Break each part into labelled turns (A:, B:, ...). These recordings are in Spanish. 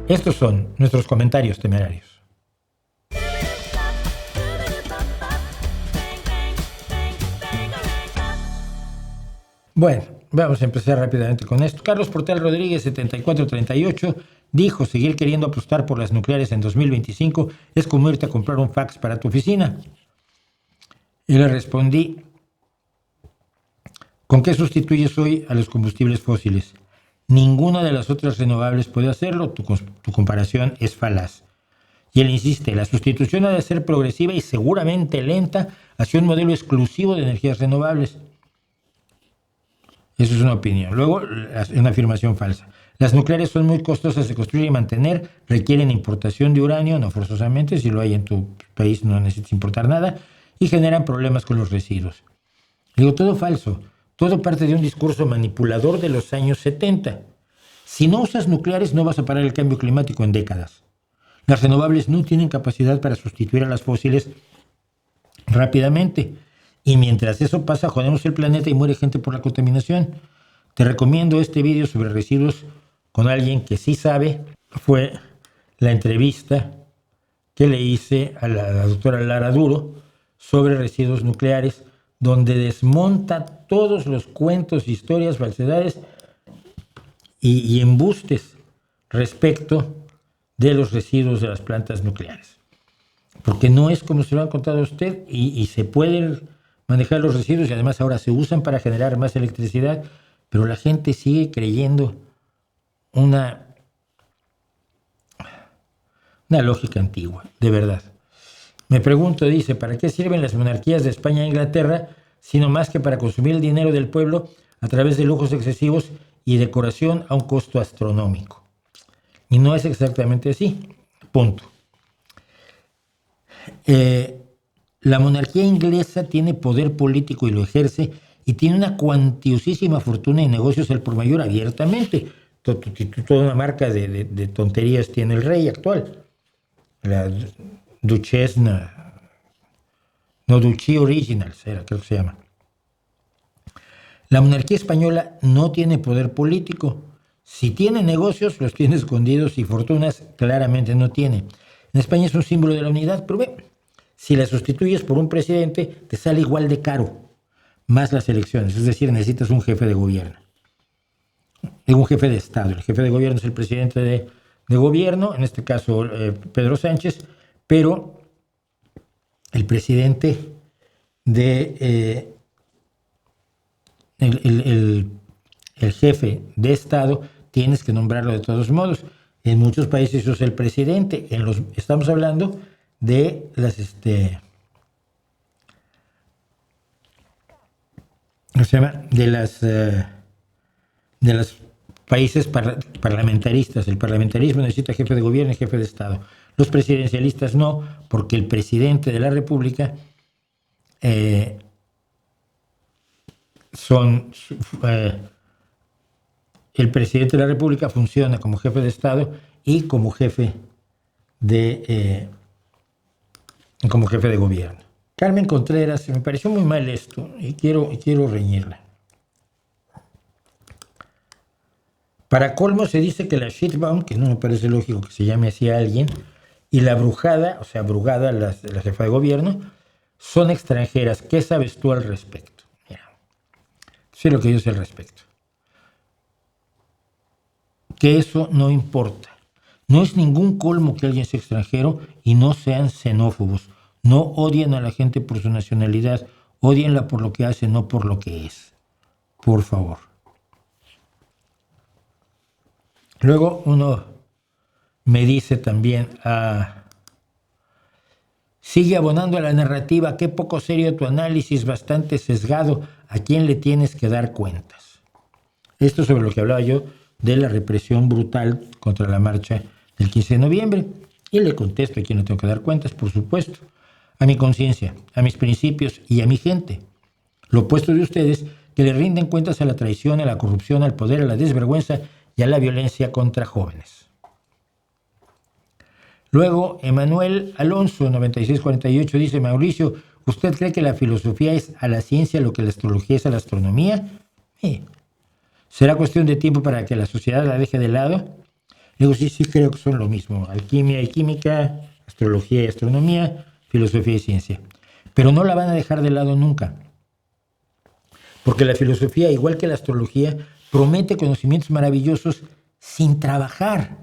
A: Estos son nuestros comentarios temerarios. Bueno, vamos a empezar rápidamente con esto. Carlos Portal Rodríguez, 7438, dijo: seguir queriendo apostar por las nucleares en 2025 es como irte a comprar un fax para tu oficina. Y le respondí: ¿con qué sustituyes hoy a los combustibles fósiles? Ninguna de las otras renovables puede hacerlo. Tu comparación es falaz. Y él insiste: la sustitución ha de ser progresiva y seguramente lenta hacia un modelo exclusivo de energías renovables. Eso es una opinión. Luego, una afirmación falsa: las nucleares son muy costosas de construir y mantener, requieren importación de uranio, no forzosamente, si lo hay en tu país no necesitas importar nada, y generan problemas con los residuos. Digo, todo falso. Todo parte de un discurso manipulador de los años 70. Si no usas nucleares, no vas a parar el cambio climático en décadas. Las renovables no tienen capacidad para sustituir a las fósiles rápidamente. Y mientras eso pasa, jodemos el planeta y muere gente por la contaminación. Te recomiendo este video sobre residuos con alguien que sí sabe. Fue la entrevista que le hice a la doctora Lara Duro sobre residuos nucleares, donde desmonta todos los cuentos, historias, falsedades y embustes respecto de los residuos de las plantas nucleares. Porque no es como se lo han contado a usted, y se pueden manejar los residuos, y además ahora se usan para generar más electricidad, pero la gente sigue creyendo una lógica antigua, de verdad. Me pregunto, dice, ¿para qué sirven las monarquías de España e Inglaterra, sino más que para consumir el dinero del pueblo a través de lujos excesivos y decoración a un costo astronómico? Y no es exactamente así. Punto. La monarquía inglesa tiene poder político y lo ejerce, y tiene una cuantiosísima fortuna en negocios al por mayor abiertamente. Toda una marca de tonterías tiene el rey actual. La Duchesse, Duchy Originals, creo que se llama. La monarquía española no tiene poder político. Si tiene negocios, los tiene escondidos, y fortunas claramente no tiene. En España es un símbolo de la unidad, pero si la sustituyes por un presidente, te sale igual de caro, más las elecciones. Es decir, necesitas un jefe de gobierno. Un jefe de Estado. El jefe de gobierno es el presidente de gobierno, en este caso Pedro Sánchez, pero el presidente el jefe de Estado tienes que nombrarlo de todos modos. En muchos países eso es el presidente. Estamos hablando de los países parlamentaristas. El parlamentarismo necesita jefe de gobierno y jefe de Estado. Los presidencialistas no, porque el presidente de la República el presidente de la República funciona como jefe de Estado y como jefe de gobierno. Carmen Contreras, me pareció muy mal esto y quiero reñirla. Para colmo se dice que la shitbomb, que no me parece lógico que se llame así a alguien, y la brujada, o sea, Brugada, la jefa de gobierno, son extranjeras. ¿Qué sabes tú al respecto? Mira, sé lo que yo sé al respecto. Que eso no importa. No es ningún colmo que alguien sea extranjero, y no sean xenófobos. No odien a la gente por su nacionalidad. Odienla por lo que hace, no por lo que es. Por favor. Luego uno me dice también, sigue abonando a la narrativa, qué poco serio tu análisis, bastante sesgado, ¿a quién le tienes que dar cuentas? Esto sobre lo que hablaba yo de la represión brutal contra la marcha del 15 de noviembre. Y le contesto: ¿a quién le tengo que dar cuentas? Por supuesto, a mi conciencia, a mis principios y a mi gente. Lo opuesto de ustedes, que le rinden cuentas a la traición, a la corrupción, al poder, a la desvergüenza y a la violencia contra jóvenes. Luego, Emanuel Alonso, 9648, dice: Mauricio, ¿usted cree que la filosofía es a la ciencia lo que la astrología es a la astronomía? ¿Será cuestión de tiempo para que la sociedad la deje de lado? Le digo, sí, sí creo que son lo mismo. Alquimia y química, astrología y astronomía, filosofía y ciencia. Pero no la van a dejar de lado nunca. Porque la filosofía, igual que la astrología, promete conocimientos maravillosos sin trabajar.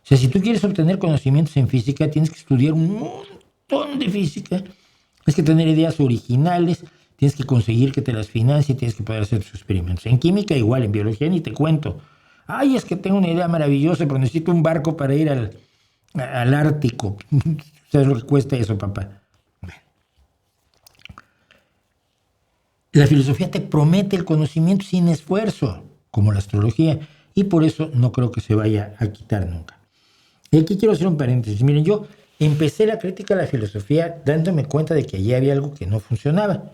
A: O sea, si tú quieres obtener conocimientos en física, tienes que estudiar un montón de física. Tienes que tener ideas originales, tienes que conseguir que te las financie, tienes que poder hacer tus experimentos. En química igual, en biología ni te cuento. Ay, es que tengo una idea maravillosa, pero necesito un barco para ir al Ártico. ¿Sabes lo que cuesta eso, papá? La filosofía te promete el conocimiento sin esfuerzo, como la astrología, y por eso no creo que se vaya a quitar nunca. Y aquí quiero hacer un paréntesis. Miren, yo empecé la crítica a la filosofía dándome cuenta de que allí había algo que no funcionaba,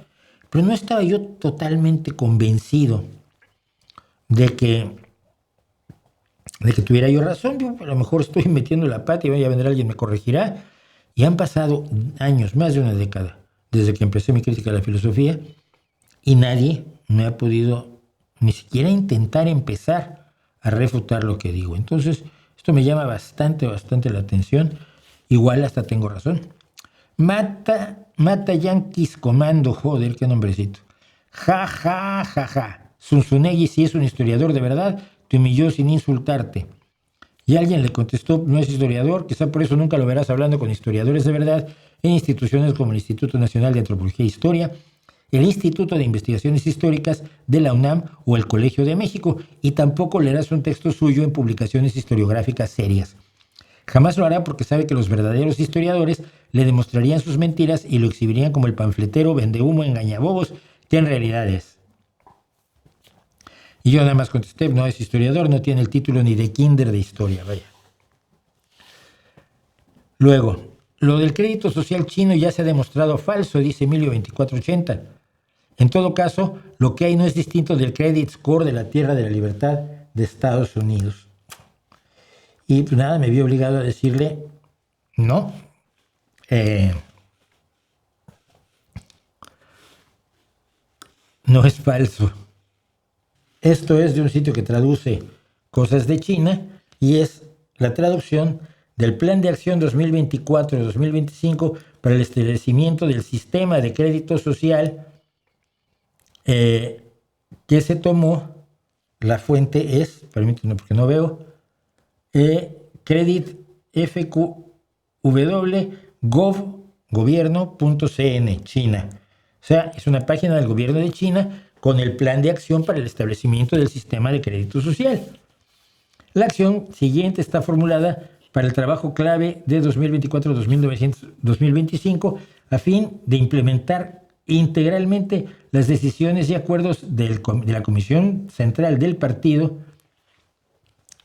A: pero no estaba yo totalmente convencido de que tuviera yo razón. Yo a lo mejor estoy metiendo la pata y vaya a venir alguien me corregirá. Y han pasado años, más de una década, desde que empecé mi crítica a la filosofía, y nadie me ha podido ni siquiera intentar empezar a refutar lo que digo. Entonces, esto me llama bastante la atención. Igual hasta tengo razón. Mata Yankees Comando, joder, qué nombrecito. Ja, ja, ja, ja. Zunzunegui, si es un historiador de verdad, te humilló sin insultarte. Y alguien le contestó, no es historiador, quizá por eso nunca lo verás hablando con historiadores de verdad en instituciones como el Instituto Nacional de Antropología e Historia, el Instituto de Investigaciones Históricas de la UNAM o el Colegio de México, y tampoco leerás un texto suyo en publicaciones historiográficas serias. Jamás lo hará porque sabe que los verdaderos historiadores le demostrarían sus mentiras y lo exhibirían como el panfletero, vendehumo, engañabobos que en realidad es. Y yo nada más contesté, no es historiador, no tiene el título ni de kinder de historia, vaya. Luego, lo del crédito social chino ya se ha demostrado falso, dice Emilio 2480. En todo caso, lo que hay no es distinto del credit score de la Tierra de la Libertad de Estados Unidos. Y pues nada, me vi obligado a decirle, no. No es falso. Esto es de un sitio que traduce cosas de China y es la traducción del Plan de Acción 2024-2025 para el establecimiento del sistema de crédito social que se tomó. La fuente es, permítanme porque no veo, Credit FQW gov.cn, China. O sea, es una página del gobierno de China con el plan de acción para el establecimiento del sistema de crédito social. La acción siguiente está formulada para el trabajo clave de 2024-2025 a fin de implementar integralmente las decisiones y acuerdos de la Comisión Central del Partido,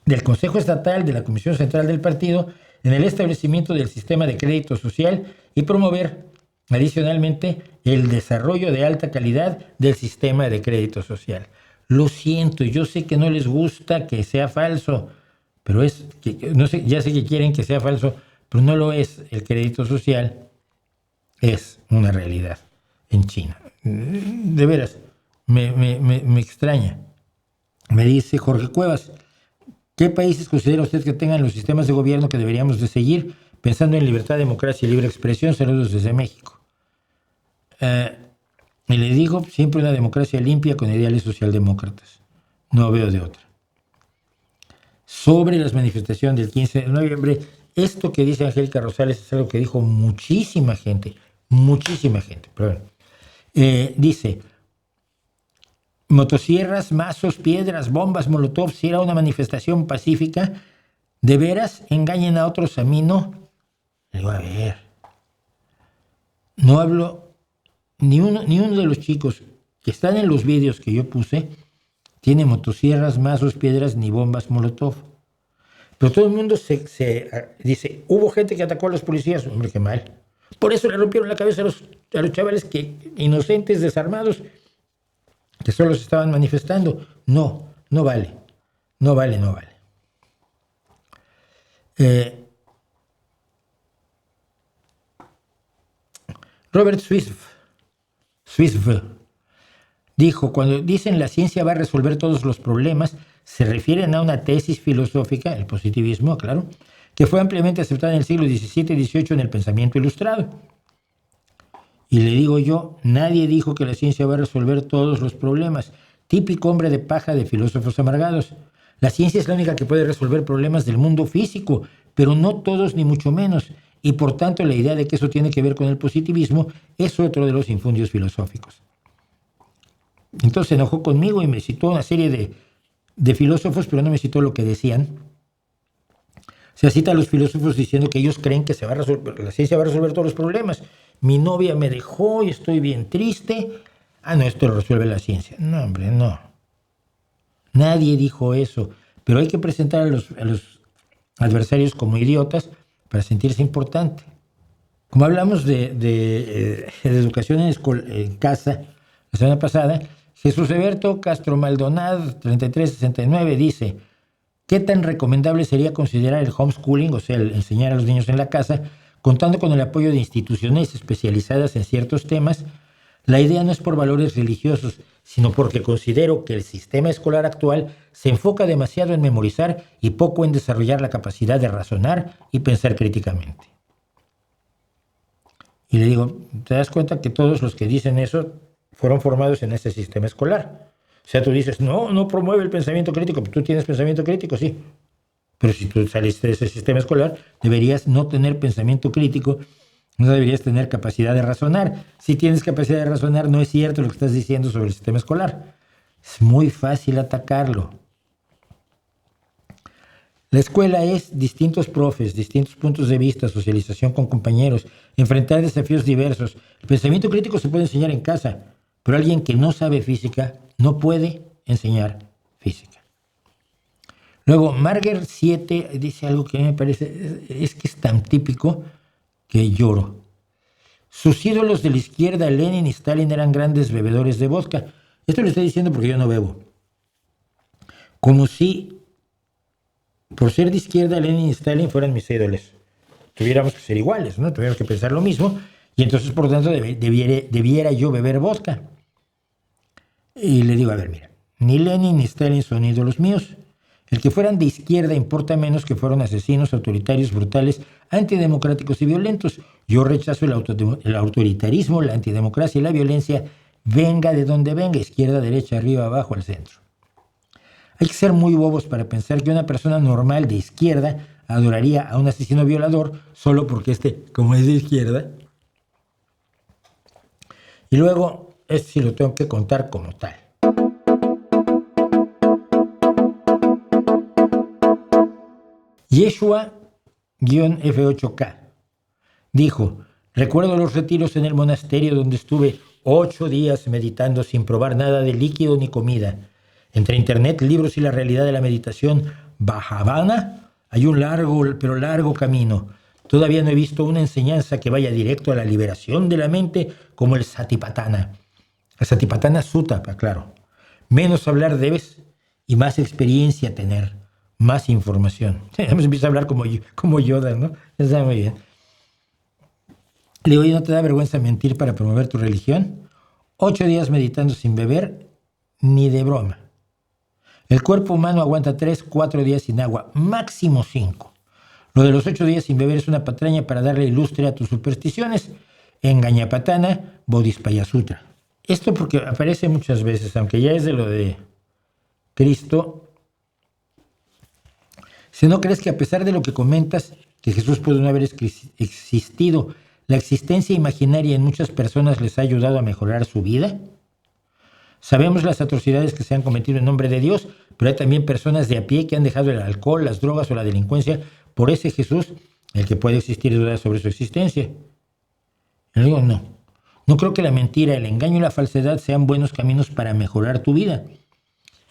A: del Consejo Estatal de la Comisión Central del Partido, en el establecimiento del sistema de crédito social y promover adicionalmente el desarrollo de alta calidad del sistema de crédito social. Lo siento, yo sé que no les gusta que sea falso, pero es que no sé, ya sé que quieren que sea falso, pero no lo es. El crédito social es una realidad en China. De veras, me extraña. Me dice Jorge Cuevas, ¿qué países considera usted que tengan los sistemas de gobierno que deberíamos de seguir pensando en libertad, democracia y libre expresión? Saludos desde México. Y le digo, siempre una democracia limpia con ideales socialdemócratas. No veo de otra. Sobre las manifestaciones del 15 de noviembre, esto que dice Angélica Rosales es algo que dijo muchísima gente. Perdón. Dice, motosierras, mazos, piedras, bombas, molotov, si era una manifestación pacífica, ¿de veras engañen a otros a mí no? Le digo, a ver, no hablo, ni uno de los chicos que están en los vídeos que yo puse tiene motosierras, mazos, piedras, ni bombas molotov. Pero todo el mundo se dice, hubo gente que atacó a los policías. Hombre, qué mal. Por eso le rompieron la cabeza a los chavales inocentes, desarmados, que solo se estaban manifestando. No vale. Robert Swift dijo, cuando dicen la ciencia va a resolver todos los problemas, se refieren a una tesis filosófica, el positivismo, claro, que fue ampliamente aceptada en el siglo XVII y XVIII en el pensamiento ilustrado. Y le digo yo, nadie dijo que la ciencia va a resolver todos los problemas. Típico hombre de paja de filósofos amargados. La ciencia es la única que puede resolver problemas del mundo físico, pero no todos ni mucho menos. Y por tanto la idea de que eso tiene que ver con el positivismo es otro de los infundios filosóficos. Entonces se enojó conmigo y me citó una serie de filósofos, pero no me citó lo que decían. Se cita a los filósofos diciendo que ellos creen que la ciencia va a resolver todos los problemas. Mi novia me dejó y estoy bien triste. No, esto lo resuelve la ciencia. No, hombre, no. Nadie dijo eso. Pero hay que presentar a los adversarios como idiotas para sentirse importante. Como hablamos de educación en casa la semana pasada, Jesús Eberto Castro Maldonado, 3369, dice: ¿qué tan recomendable sería considerar el homeschooling, o sea, el enseñar a los niños en la casa, contando con el apoyo de instituciones especializadas en ciertos temas? La idea no es por valores religiosos, sino porque considero que el sistema escolar actual se enfoca demasiado en memorizar y poco en desarrollar la capacidad de razonar y pensar críticamente. Y le digo, ¿te das cuenta que todos los que dicen eso fueron formados en ese sistema escolar? O sea, tú dices, no promueve el pensamiento crítico. ¿Tú tienes pensamiento crítico? Sí. Pero si tú saliste de ese sistema escolar, deberías no tener pensamiento crítico, no deberías tener capacidad de razonar. Si tienes capacidad de razonar, no es cierto lo que estás diciendo sobre el sistema escolar. Es muy fácil atacarlo. La escuela es distintos profes, distintos puntos de vista, socialización con compañeros, enfrentar desafíos diversos. El pensamiento crítico se puede enseñar en casa, pero alguien que no sabe física no puede enseñar física. Luego, Marger 7 dice algo que a mí me parece, es que es tan típico que lloro. Sus ídolos de la izquierda, Lenin y Stalin, eran grandes bebedores de vodka. Esto lo estoy diciendo porque yo no bebo. Como si, por ser de izquierda, Lenin y Stalin fueran mis ídolos. Tuviéramos que ser iguales, ¿no? Tuviéramos que pensar lo mismo, y entonces, por lo tanto, debiera yo beber vodka. Y le digo, a ver, mira, ni Lenin ni Stalin son ídolos míos. El que fueran de izquierda importa menos que fueron asesinos, autoritarios, brutales, antidemocráticos y violentos. Yo rechazo el autoritarismo, la antidemocracia y la violencia, venga de donde venga, izquierda, derecha, arriba, abajo, al centro. Hay que ser muy bobos para pensar que una persona normal de izquierda adoraría a un asesino violador solo porque como es de izquierda. Y luego, sí lo tengo que contar como tal. Yeshua-F8K dijo: recuerdo los retiros en el monasterio donde estuve 8 días meditando sin probar nada de líquido ni comida. Entre internet, libros y la realidad de la meditación Bhavana hay un largo camino. Todavía no he visto una enseñanza que vaya directo a la liberación de la mente como el Satipatthana. El Satipatthana Sutta, claro. Menos hablar debes y más experiencia tener. Más información. Empieza a hablar como Yoda, ¿no? Está muy bien. Le digo, ¿no te da vergüenza mentir para promover tu religión? 8 días meditando sin beber, ni de broma. El cuerpo humano aguanta 3-4 días sin agua, máximo 5. Lo de los 8 días sin beber es una patraña para darle ilustre a tus supersticiones. Engañapatana, Bodhispaya Sutra. Esto porque aparece muchas veces, aunque ya es de lo de Cristo. Si no crees que a pesar de lo que comentas, que Jesús pudo no haber existido, la existencia imaginaria en muchas personas les ha ayudado a mejorar su vida. Sabemos las atrocidades que se han cometido en nombre de Dios, pero hay también personas de a pie que han dejado el alcohol, las drogas o la delincuencia por ese Jesús, el que puede existir dudas sobre su existencia. Y digo, no creo que la mentira, el engaño y la falsedad sean buenos caminos para mejorar tu vida.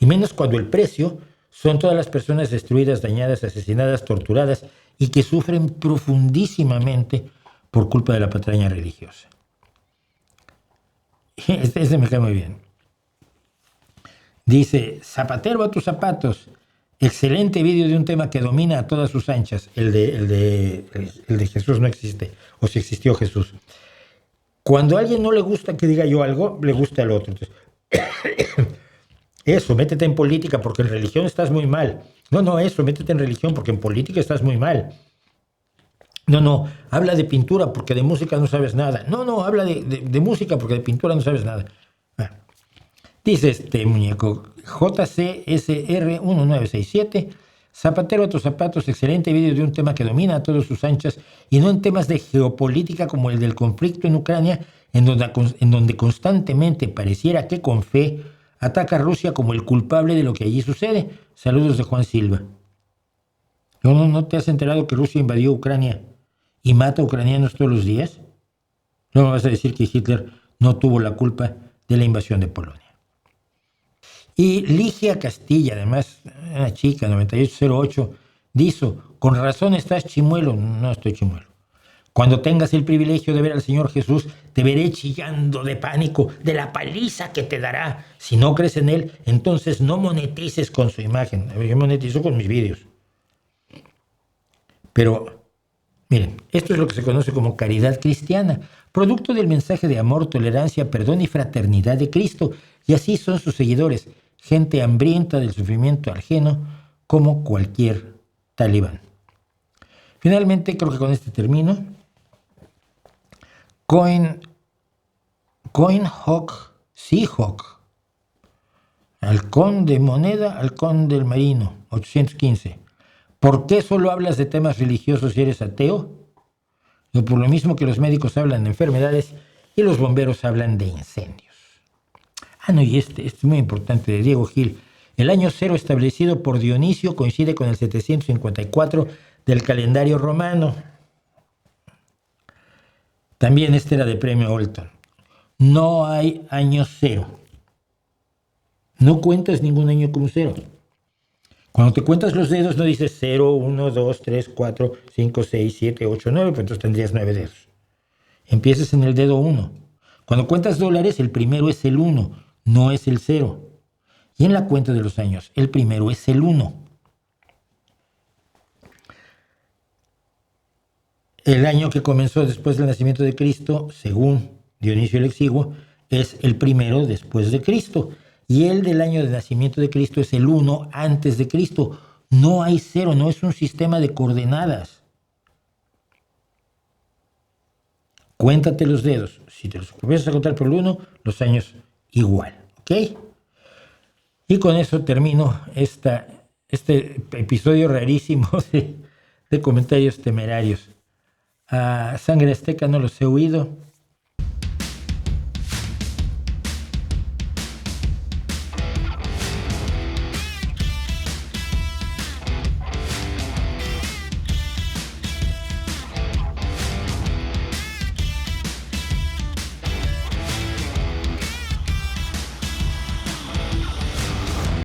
A: Y menos cuando el precio son todas las personas destruidas, dañadas, asesinadas, torturadas y que sufren profundísimamente por culpa de la patraña religiosa. Este me cae muy bien. Dice, zapatero a tus zapatos. Excelente vídeo de un tema que domina a todas sus anchas. El de Jesús no existe, o si existió Jesús. Cuando a alguien no le gusta que diga yo algo, le gusta al otro. Entonces, Eso, métete en política porque en religión estás muy mal. No, eso, métete en religión porque en política estás muy mal. No, habla de pintura porque de música no sabes nada. No, habla de música porque de pintura no sabes nada. Ah, dice este muñeco, JCSR1967, Zapatero a tus zapatos, excelente vídeo de un tema que domina a todos sus anchas y no en temas de geopolítica como el del conflicto en Ucrania, en donde constantemente pareciera que con fe ataca a Rusia como el culpable de lo que allí sucede. Saludos de Juan Silva. ¿No te has enterado que Rusia invadió Ucrania y mata a ucranianos todos los días? No me vas a decir que Hitler no tuvo la culpa de la invasión de Polonia. Y Ligia Castilla, además, una chica, 9808, dice, con razón estás chimuelo. No estoy chimuelo. Cuando tengas el privilegio de ver al Señor Jesús, te veré chillando de pánico de la paliza que te dará. Si no crees en Él, entonces no monetices con su imagen. Yo monetizo con mis vídeos. Pero, miren, esto es lo que se conoce como caridad cristiana, producto del mensaje de amor, tolerancia, perdón y fraternidad de Cristo. Y así son sus seguidores, gente hambrienta del sufrimiento ajeno, como cualquier talibán. Finalmente, creo que con este termino. CoinHawk, Seahawk, halcón de moneda, halcón del marino, 815. ¿Por qué solo hablas de temas religiosos si eres ateo? O por lo mismo que los médicos hablan de enfermedades y los bomberos hablan de incendios. Y este es muy importante, de Diego Gil. El año cero establecido por Dionisio coincide con el 754 del calendario romano. También este era de premio Olton. No hay año cero. No cuentas ningún año como cero. Cuando te cuentas los dedos no dices 0, 1, 2, 3, 4, 5, 6, 7, 8, 9, pues entonces tendrías 9 dedos. Empiezas en el dedo 1. Cuando cuentas dólares, el primero es el 1, no es el 0. Y en la cuenta de los años, el primero es el 1. El año que comenzó después del nacimiento de Cristo, según Dionisio el Exiguo, es el primero después de Cristo. Y el del año de nacimiento de Cristo es el 1 antes de Cristo. No hay 0, no es un sistema de coordenadas. Cuéntate los dedos. Si te los comienzas a contar por el 1, los años igual. ¿Ok? Y con eso termino este episodio rarísimo de comentarios temerarios. A Sangre Azteca no los he oído.